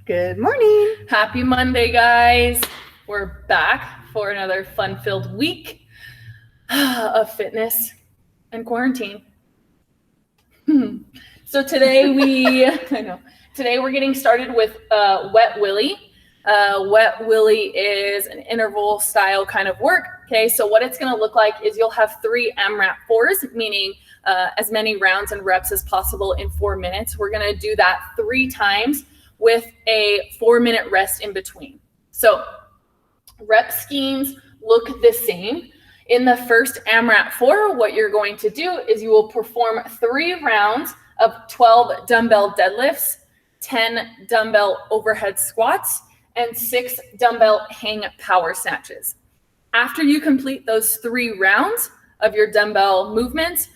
Good morning. Happy Monday, guys. We're back for another fun-filled week of fitness and quarantine. So today we're getting started with Wet Willy. Wet Willy is an interval style kind of work. Okay, so what it's going to look like is you'll have 3 AMRAP 4s, meaning as many rounds and reps as possible in 4 minutes. We're going to do that 3 times with a 4-minute rest in between. So rep schemes look the same. In the first AMRAP 4, what you're going to do is you will perform 3 rounds of 12 dumbbell deadlifts, 10 dumbbell overhead squats, and 6 dumbbell hang power snatches. After you complete those 3 rounds of your dumbbell movements,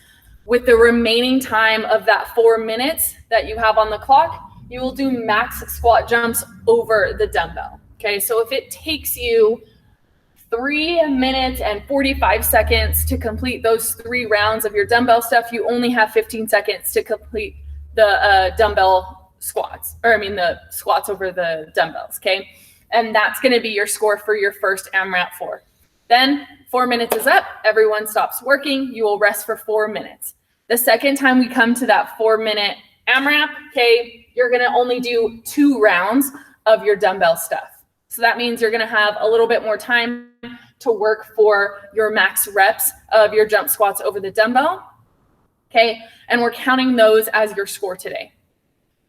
with the remaining time of that 4 minutes that you have on the clock, you will do max squat jumps over the dumbbell. Okay, so if it takes you 3 minutes and 45 seconds to complete those 3 rounds of your dumbbell stuff, you only have 15 seconds to complete the dumbbell squats, the squats over the dumbbells, okay? And that's gonna be your score for your first AMRAP 4. Then 4 minutes is up, everyone stops working, you will rest for 4 minutes. The second time we come to that 4-minute AMRAP, okay, you're gonna only do 2 rounds of your dumbbell stuff. So that means you're gonna have a little bit more time to work for your max reps of your jump squats over the dumbbell, okay? And we're counting those as your score today.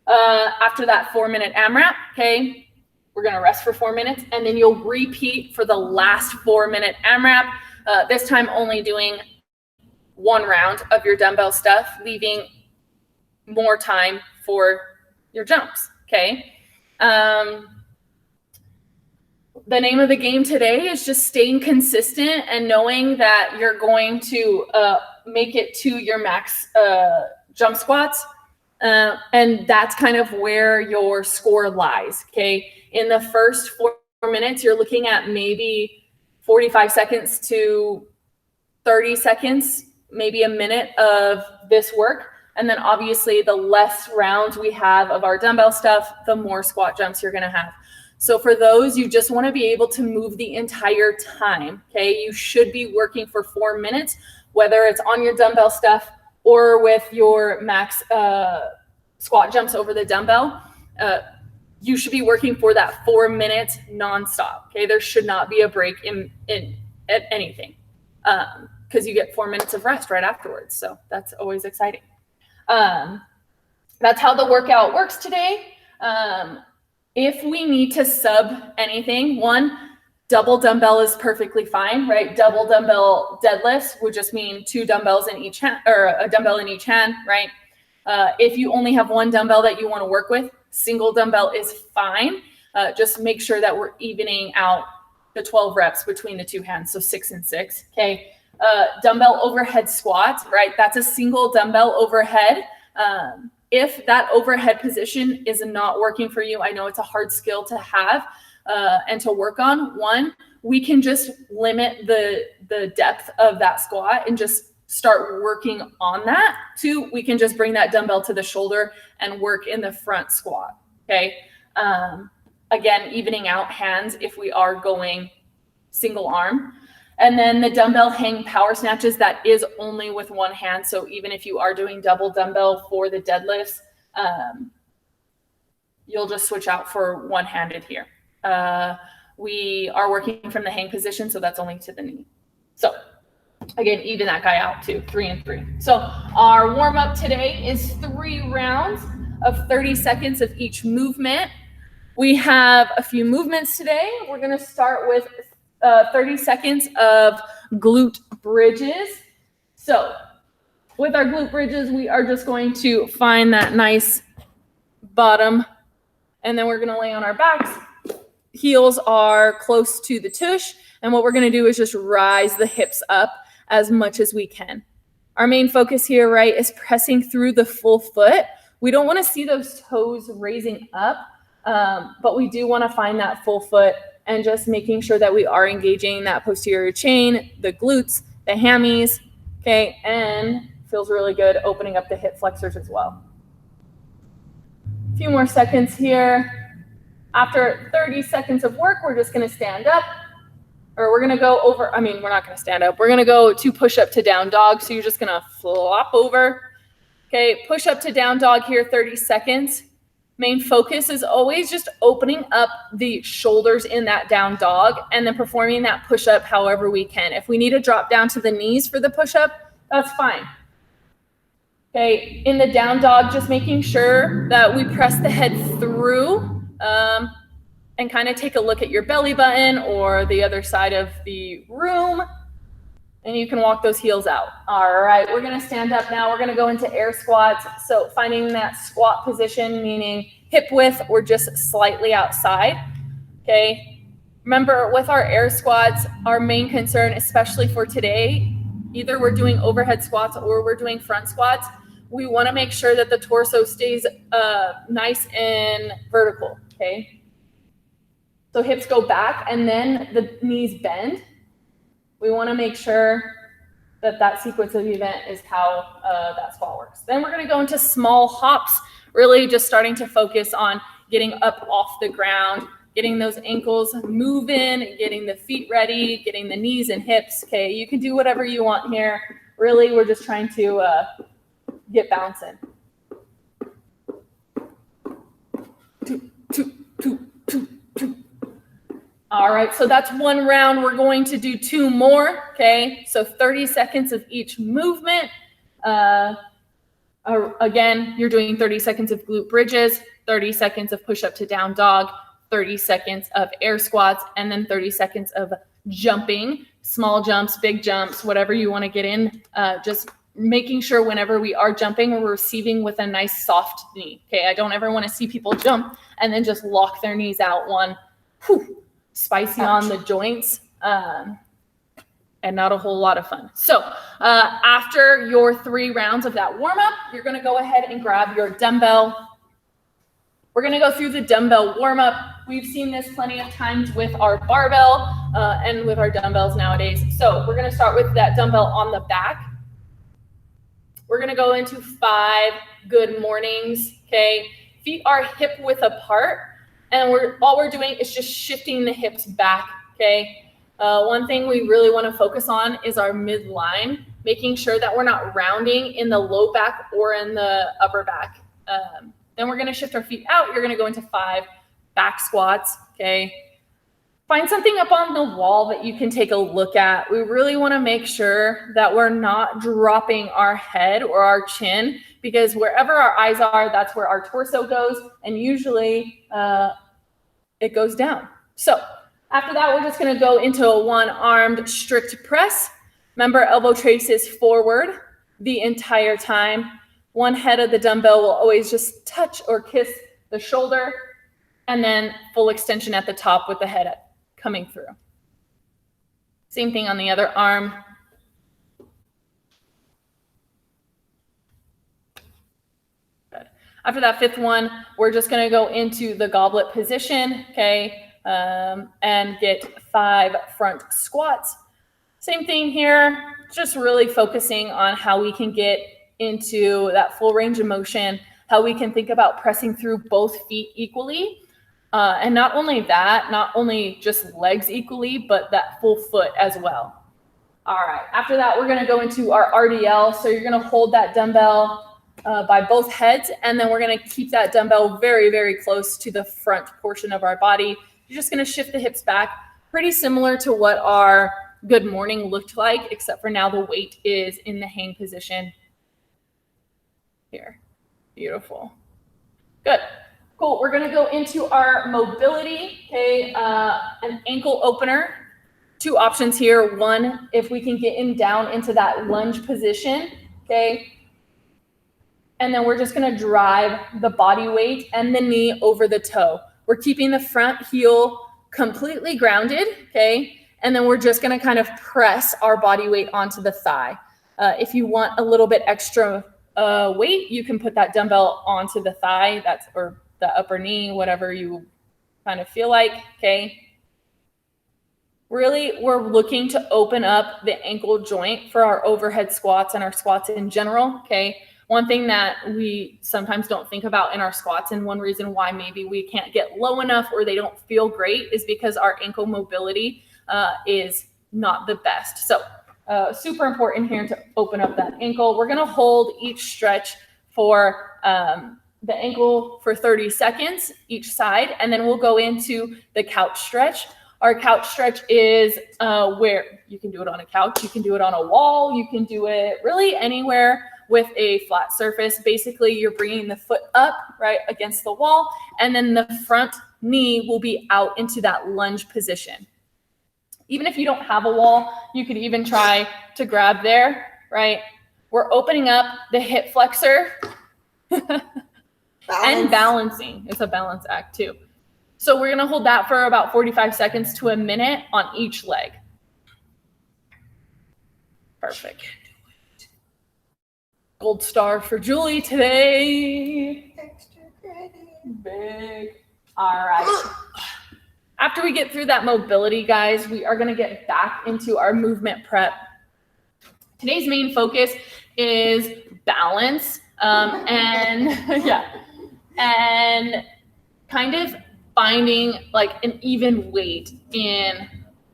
After that 4-minute AMRAP, okay, we're gonna rest for 4 minutes, and then you'll repeat for the last 4-minute AMRAP, this time only doing 1 round of your dumbbell stuff, leaving more time for your jumps, okay? The name of the game today is just staying consistent and knowing that you're going to make it to your max jump squats. And that's kind of where your score lies, okay? In the first 4 minutes, you're looking at maybe 45 seconds to 30 seconds, maybe a minute of this work. And then obviously the less rounds we have of our dumbbell stuff, the more squat jumps you're gonna have. So for those, you just wanna be able to move the entire time, okay? You should be working for 4 minutes, whether it's on your dumbbell stuff or with your max squat jumps over the dumbbell. You should be working for that 4 minutes nonstop, okay? There should not be a break in anything because you get 4 minutes of rest right afterwards. So that's always exciting. That's how the workout works today. If we need to sub anything, 1, double dumbbell is perfectly fine, right? Double dumbbell deadlifts would just mean 2 dumbbells in each hand, or a dumbbell in each hand, right? If you only have 1 dumbbell that you want to work with, single dumbbell is fine. Just make sure that we're evening out the 12 reps between the 2 hands, so 6 and 6, okay? Dumbbell overhead squats, right? That's a single dumbbell overhead. If that overhead position is not working for you, I know it's a hard skill to have and to work on. 1, we can just limit the depth of that squat and just start working on that. 2, we can just bring that dumbbell to the shoulder and work in the front squat, okay? Again, evening out hands if we are going single arm. And then the dumbbell hang power snatches, that is only with 1 hand. So even if you are doing double dumbbell for the deadlifts, you'll just switch out for 1-handed here. We are working from the hang position, so that's only to the knee. So again, even that guy out too, 3 and 3. So our warm up today is 3 rounds of 30 seconds of each movement. We have a few movements today. We're gonna start with 30 seconds of glute bridges. So with our glute bridges, we are just going to find that nice bottom, and then we're gonna lay on our backs. Heels are close to the tush, and what we're gonna do is just rise the hips up as much as we can. Our main focus here, right, is pressing through the full foot. We don't wanna see those toes raising up, but we do wanna find that full foot and just making sure that we are engaging that posterior chain, the glutes, the hammies, okay, and feels really good opening up the hip flexors as well. A few more seconds here. After 30 seconds of work, we're just gonna stand up, or we're gonna go over, we're not gonna stand up. We're gonna go to push up to down dog. So you're just gonna flop over. Okay, push up to down dog here, 30 seconds. Main focus is always just opening up the shoulders in that down dog and then performing that push up however we can. If we need to drop down to the knees for the push up, that's fine. Okay, in the down dog, just making sure that we press the head through and kind of take a look at your belly button or the other side of the room, and you can walk those heels out. All right, we're gonna stand up now. We're gonna go into air squats. So finding that squat position, meaning hip width or just slightly outside, okay? Remember, with our air squats, our main concern, especially for today, either we're doing overhead squats or we're doing front squats, we wanna make sure that the torso stays nice and vertical, okay? So hips go back and then the knees bend. We want to make sure that that sequence of the event is how that squat works. Then we're going to go into small hops, really just starting to focus on getting up off the ground, getting those ankles moving, getting the feet ready, getting the knees and hips. Okay, you can do whatever you want here. Really, we're just trying to get bouncing. 2, 2, 2, 2, 2. All right, so that's one round. We're going to do 2 more, okay? So 30 seconds of each movement. Again, you're doing 30 seconds of glute bridges, 30 seconds of push up to down dog, 30 seconds of air squats, and then 30 seconds of jumping, small jumps, big jumps, whatever you want to get in. Just making sure whenever we are jumping, we're receiving with a nice soft knee, okay? I don't ever want to see people jump and then just lock their knees out one. Whew. Spicy on the joints, and not a whole lot of fun. So after your 3 rounds of that warm up, you're going to go ahead and grab your dumbbell. We're going to go through the dumbbell warm up. We've seen this plenty of times with our barbell and with our dumbbells nowadays. So we're going to start with that dumbbell on the back. We're going to go into 5 good mornings. Okay, feet are hip width apart. And all we're doing is just shifting the hips back, okay? One thing we really want to focus on is our midline, making sure that we're not rounding in the low back or in the upper back. Then we're going to shift our feet out. You're going to go into 5 back squats, okay? Find something up on the wall that you can take a look at. We really want to make sure that we're not dropping our head or our chin, because wherever our eyes are, that's where our torso goes, and usually it goes down. So after that, we're just going to go into a 1-armed strict press. Remember, elbow traces forward the entire time. One head of the dumbbell will always just touch or kiss the shoulder, and then full extension at the top with the head coming through. Same thing on the other arm. Good. After that 5th one, we're just going to go into the goblet position, okay, and get 5 front squats. Same thing here, just really focusing on how we can get into that full range of motion, how we can think about pressing through both feet equally. And not only that, not only just legs equally, but that full foot as well. All right, after that, we're gonna go into our RDL. So you're gonna hold that dumbbell by both heads, and then we're gonna keep that dumbbell very, very close to the front portion of our body. You're just gonna shift the hips back, pretty similar to what our good morning looked like, except for now the weight is in the hang position here. Beautiful. Good. Cool. We're going to go into our mobility. Okay. An ankle opener. 2 options here. One, if we can get down into that lunge position. Okay. And then we're just going to drive the body weight and the knee over the toe. We're keeping the front heel completely grounded. Okay. And then we're just going to kind of press our body weight onto the thigh. If you want a little bit extra weight, you can put that dumbbell onto the thigh, or the upper knee, whatever you kind of feel like, okay? Really, we're looking to open up the ankle joint for our overhead squats and our squats in general, okay? one thing that we sometimes don't think about in our squats, and one reason why maybe we can't get low enough or they don't feel great, is because our ankle mobility is not the best. So super important here to open up that ankle. We're gonna hold each stretch for the ankle for 30 seconds each side, and then we'll go into the couch stretch. Our couch stretch is where you can do it on a couch, you can do it on a wall, you can do it really anywhere with a flat surface. Basically, you're bringing the foot up right against the wall, and then the front knee will be out into that lunge position. Even if you don't have a wall, you could even try to grab there, right? We're opening up the hip flexor and balancing. It's a balance act too. So we're gonna hold that for about 45 seconds to a minute on each leg. Perfect. Gold star for Julie today. Extra credit. Big. All right. After we get through that mobility, guys, we are gonna get back into our movement prep. Today's main focus is balance and and kind of finding like an even weight in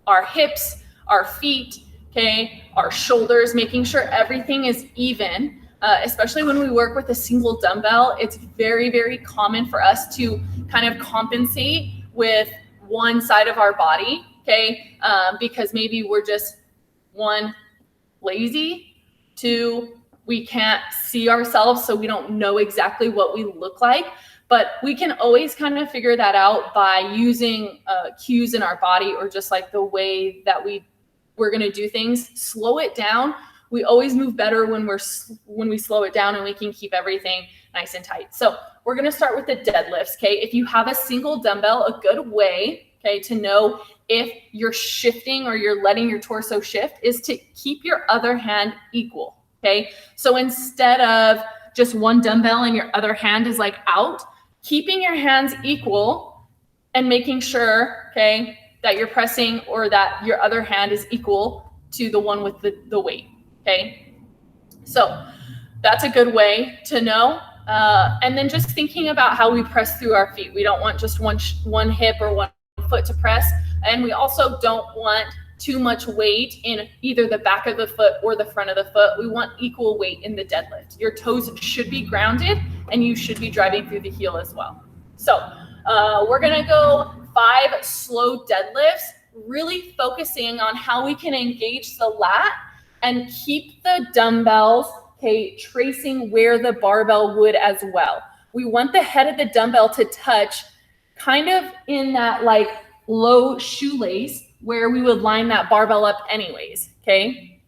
our hips, our feet, okay, our shoulders, making sure everything is even. Especially when we work with a single dumbbell, it's very, very common for us to kind of compensate with one side of our body, okay, because maybe we're just, one, lazy, two, we can't see ourselves, so we don't know exactly what we look like. But we can always kind of figure that out by using cues in our body, or just like the way that we're going to do things. Slow it down. We always move better when we slow it down, and we can keep everything nice and tight. So we're going to start with the deadlifts. Okay. If you have a single dumbbell, a good way, okay, to know if you're shifting or you're letting your torso shift is to keep your other hand equal. Okay. So instead of just one dumbbell and your other hand is like out, keeping your hands equal and making sure, okay, that you're pressing, or that your other hand is equal to the one with the weight. Okay, so that's a good way to know. And then just thinking about how we press through our feet. We don't want just one hip or one foot to press. And we also don't want too much weight in either the back of the foot or the front of the foot. We want equal weight in the deadlift. Your toes should be grounded, and you should be driving through the heel as well. So we're gonna go 5 slow deadlifts, really focusing on how we can engage the lat and keep the dumbbells, okay, tracing where the barbell would as well. We want the head of the dumbbell to touch kind of in that like low shoelace where we would line that barbell up anyways, okay?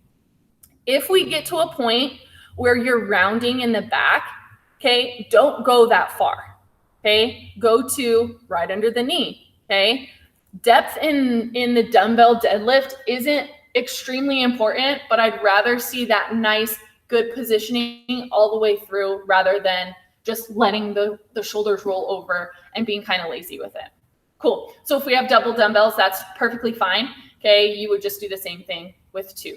If we get to a point where you're rounding in the back, okay, don't go that far, okay? Go to right under the knee, okay? Depth in the dumbbell deadlift isn't extremely important, but I'd rather see that nice, good positioning all the way through rather than just letting the shoulders roll over and being kind of lazy with it. Cool. So if we have double dumbbells, that's perfectly fine. Okay. You would just do the same thing with 2.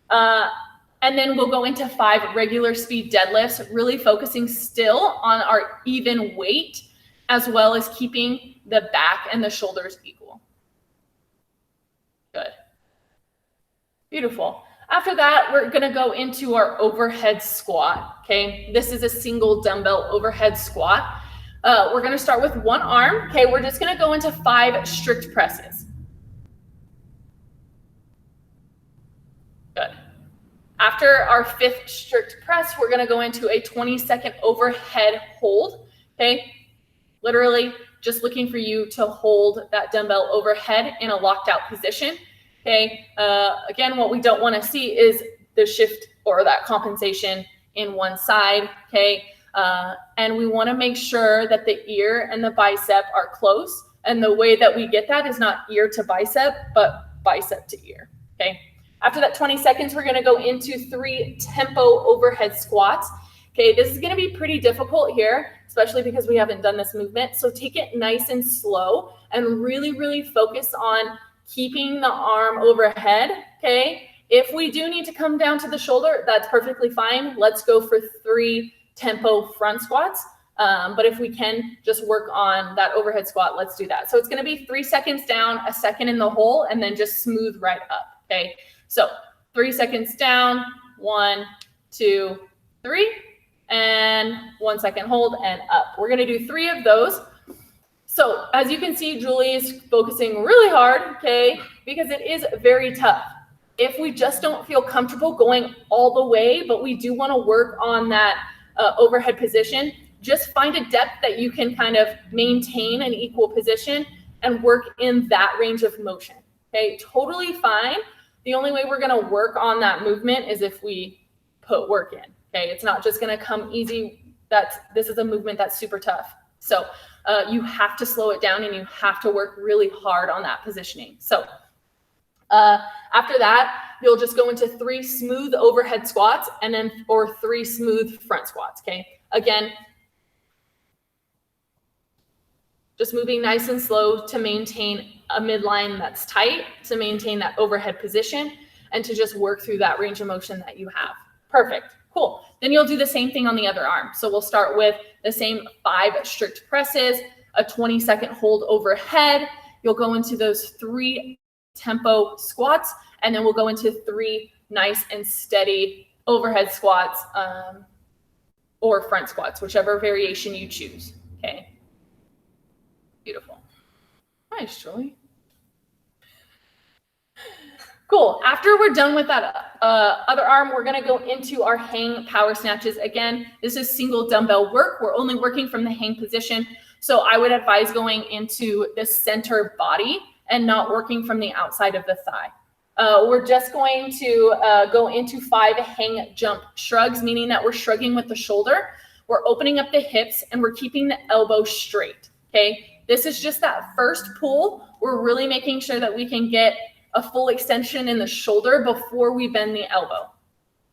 And then we'll go into 5 regular speed deadlifts, really focusing still on our even weight, as well as keeping the back and the shoulders equal. Good. Beautiful. After that, we're going to go into our overhead squat. Okay. This is a single dumbbell overhead squat. We're going to start with one arm. Okay. We're just going to go into 5 strict presses. Good. After our 5th strict press, we're going to go into a 20-second overhead hold. Okay. Literally just looking for you to hold that dumbbell overhead in a locked out position. Okay. Again, what we don't want to see is the shift or that compensation in one side. Okay. And we want to make sure that the ear and the bicep are close. And the way that we get that is not ear to bicep, but bicep to ear. Okay. After that 20 seconds, we're going to go into 3 tempo overhead squats. Okay. This is going to be pretty difficult here, especially because we haven't done this movement. So take it nice and slow and really, really focus on keeping the arm overhead. Okay. If we do need to come down to the shoulder, that's perfectly fine. Let's go for 3 tempo front squats. But if we can just work on that overhead squat, let's do that. So it's going to be 3 seconds down, a second in the hole, and then just smooth right up. Okay. So 3 seconds down, 1, 2, 3, and 1 second hold and up. We're going to do 3 of those. So as you can see, Julie is focusing really hard, okay, because it is very tough. If we just don't feel comfortable going all the way, but we do want to work on that overhead position, just find a depth that you can kind of maintain an equal position and work in that range of motion, okay? Totally fine. The only way we're going to work on that movement is if we put work in, okay? It's not just going to come easy. This is a movement that's super tough. So you have to slow it down and you have to work really hard on that positioning. So after that, you'll just go into 3 smooth overhead squats and then or 3 smooth front squats, okay? Again, just moving nice and slow to maintain a midline that's tight, to maintain that overhead position, and to just work through that range of motion that you have. Perfect. Cool. Then you'll do the same thing on the other arm. So we'll start with the same 5 strict presses, a 20-second hold overhead. You'll go into those 3 tempo squats, and then we'll go into 3 nice and steady overhead squats or front squats, whichever variation you choose. Okay. Beautiful. Nice, Julie. Cool. After we're done with that other arm, we're going to go into our hang power snatches. Again, this is single dumbbell work. We're only working from the hang position. So I would advise going into the center body and not working from the outside of the thigh. We're just going to go into 5 hang jump shrugs, meaning that we're shrugging with the shoulder. We're opening up the hips and we're keeping the elbow straight. Okay. This is just that first pull. We're really making sure that we can get a full extension in the shoulder before we bend the elbow.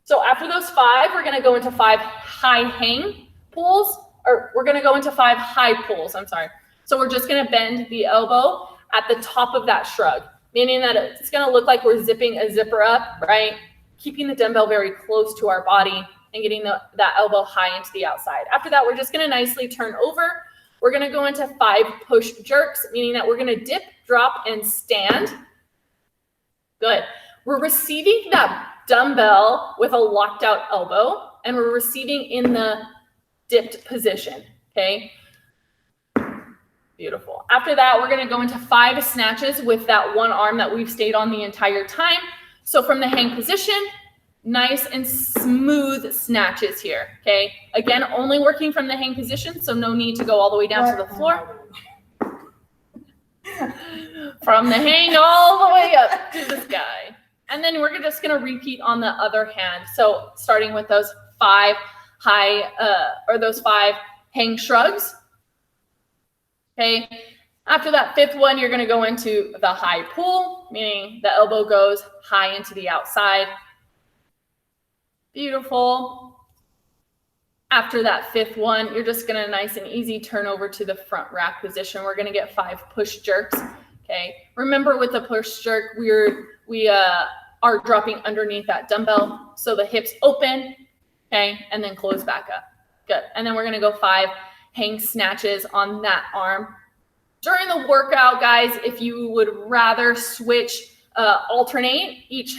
So after those 5, we're going to go into 5 high hang pulls, or we're going to go into 5 high pulls. I'm sorry. So we're just going to bend the elbow at the top of that shrug, meaning that it's going to look like we're zipping a zipper up, right? Keeping the dumbbell very close to our body and getting that elbow high into the outside. After that, we're just going to nicely turn over. We're going to go into 5 push jerks, meaning that we're going to dip, drop, and stand. Good. We're receiving that dumbbell with a locked out elbow, and we're receiving in the dipped position, okay? Beautiful. After that, we're going to go into 5 snatches with that one arm that we've stayed on the entire time. So from the hang position, nice and smooth snatches here, okay? Again, only working from the hang position, so no need to go all the way down to the floor. From the hang all the way up to the sky. And then we're just going to repeat on the other hand. So starting with those 5 those 5 hang shrugs. Okay. After that 5th one, you're going to go into the high pull, meaning the elbow goes high into the outside. Beautiful. After that 5th one, you're just going to nice and easy turn over to the front rack position. We're going to get 5 push jerks. Okay. Remember with the push jerk, we are dropping underneath that dumbbell. So the hips open, okay, and then close back up. Good. And then we're going to go 5 hang snatches on that arm. During the workout, guys, if you would rather switch, alternate each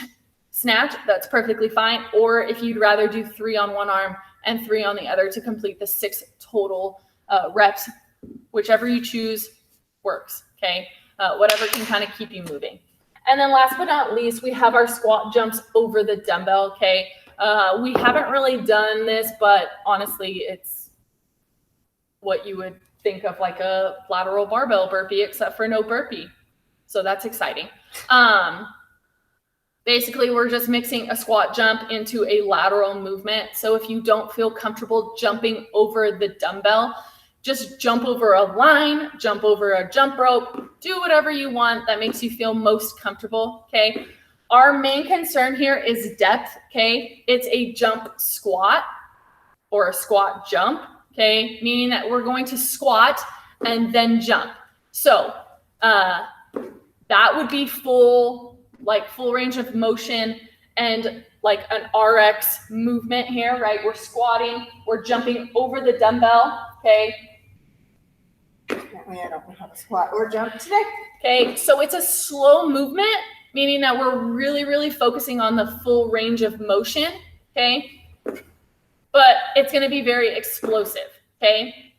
snatch, that's perfectly fine. Or if you'd rather do 3 on one arm and 3 on the other to complete the 6 total reps, whichever you choose works, okay? Whatever can kind of keep you moving. And then last but not least, we have our squat jumps over the dumbbell, okay? We haven't really done this, but honestly, it's what you would think of like a lateral barbell burpee, except for no burpee. So that's exciting. Basically, we're just mixing a squat jump into a lateral movement. So if you don't feel comfortable jumping over the dumbbell, just jump over a line, jump over a jump rope, do whatever you want that makes you feel most comfortable, okay? Our main concern here is depth, okay? It's a jump squat or a squat jump, okay? Meaning that we're going to squat and then jump. So that would be full range of motion. And like an RX movement here, right? We're squatting, we're jumping over the dumbbell, okay? I don't know how to squat or jump today. Okay, so it's a slow movement, meaning that we're really, really focusing on the full range of motion, okay? But it's gonna be very explosive, okay?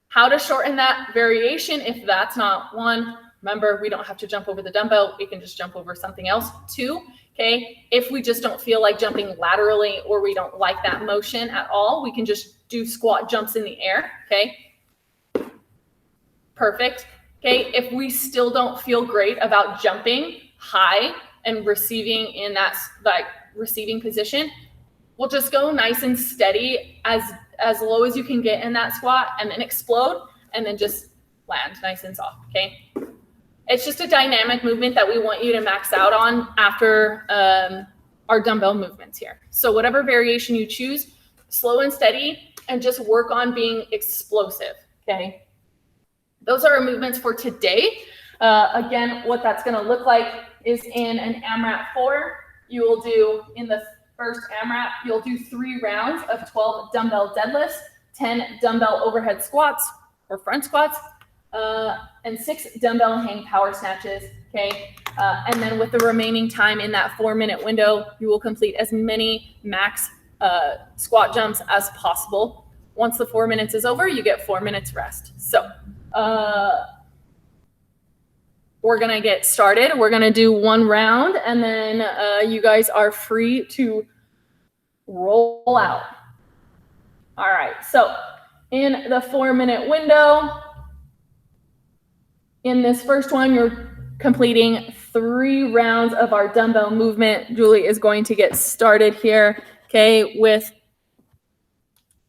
How to shorten that variation if that's not one. Remember, we don't have to jump over the dumbbell. We can just jump over something else too, okay? If we just don't feel like jumping laterally or we don't like that motion at all, we can just do squat jumps in the air, okay? Perfect, okay? If we still don't feel great about jumping high and receiving in that like receiving position, we'll just go nice and steady as low as you can get in that squat and then explode and then just land nice and soft, okay? It's just a dynamic movement that we want you to max out on after our dumbbell movements here. So whatever variation you choose, slow and steady, and just work on being explosive, okay? Those are our movements for today. Again, what that's gonna look like is in an AMRAP 4, you will do, in the first AMRAP, you'll do 3 rounds of 12 dumbbell deadlifts, 10 dumbbell overhead squats or front squats, and 6 dumbbell hang power snatches, okay? And then with the remaining time in that 4-minute window, you will complete as many max squat jumps as possible. Once the 4 minutes is over, you get 4 minutes rest. So we're gonna get started. We're gonna do 1 round and then you guys are free to roll out. All right, so in the 4-minute window, in this first one, you're completing 3 rounds of our dumbbell movement. Julie is going to get started here, okay, with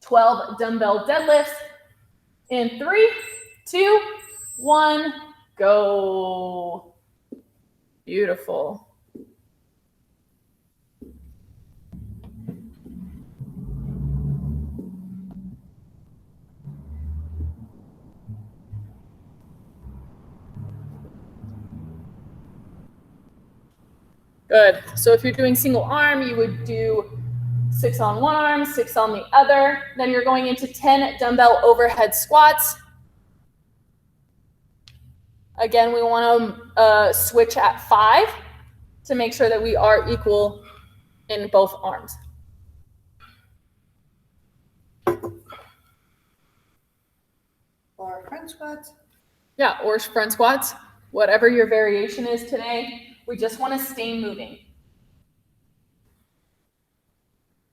12 dumbbell deadlifts in 3, 2, 1, go. Beautiful. Good. So if you're doing single arm, you would do 6 on one arm, 6 on the other. Then you're going into 10 dumbbell overhead squats. Again, we want to switch at 5 to make sure that we are equal in both arms. Or front squats. Yeah, or front squats. Whatever your variation is today. We just want to stay moving.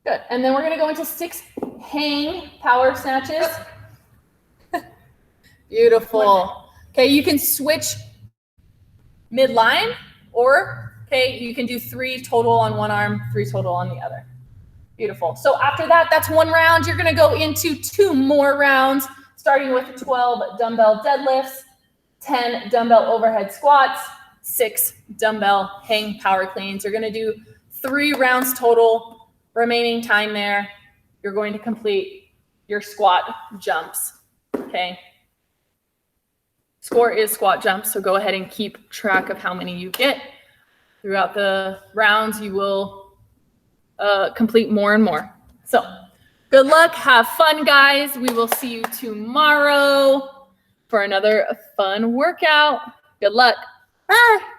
Good. And then we're going to go into 6 hang power snatches. Beautiful. Okay, you can switch midline or, okay, you can do 3 total on one arm, 3 total on the other. Beautiful. So after that, that's 1 round. You're going to go into 2 more rounds, starting with 12 dumbbell deadlifts, 10 dumbbell overhead squats, 6 dumbbell hang power cleans. You're going to do 3 rounds total. Remaining time there, you're going to complete your squat jumps, okay? Score is squat jumps, so go ahead and keep track of how many you get. Throughout the rounds, you will complete more and more. So good luck. Have fun, guys. We will see you tomorrow for another fun workout. Good luck. Bye.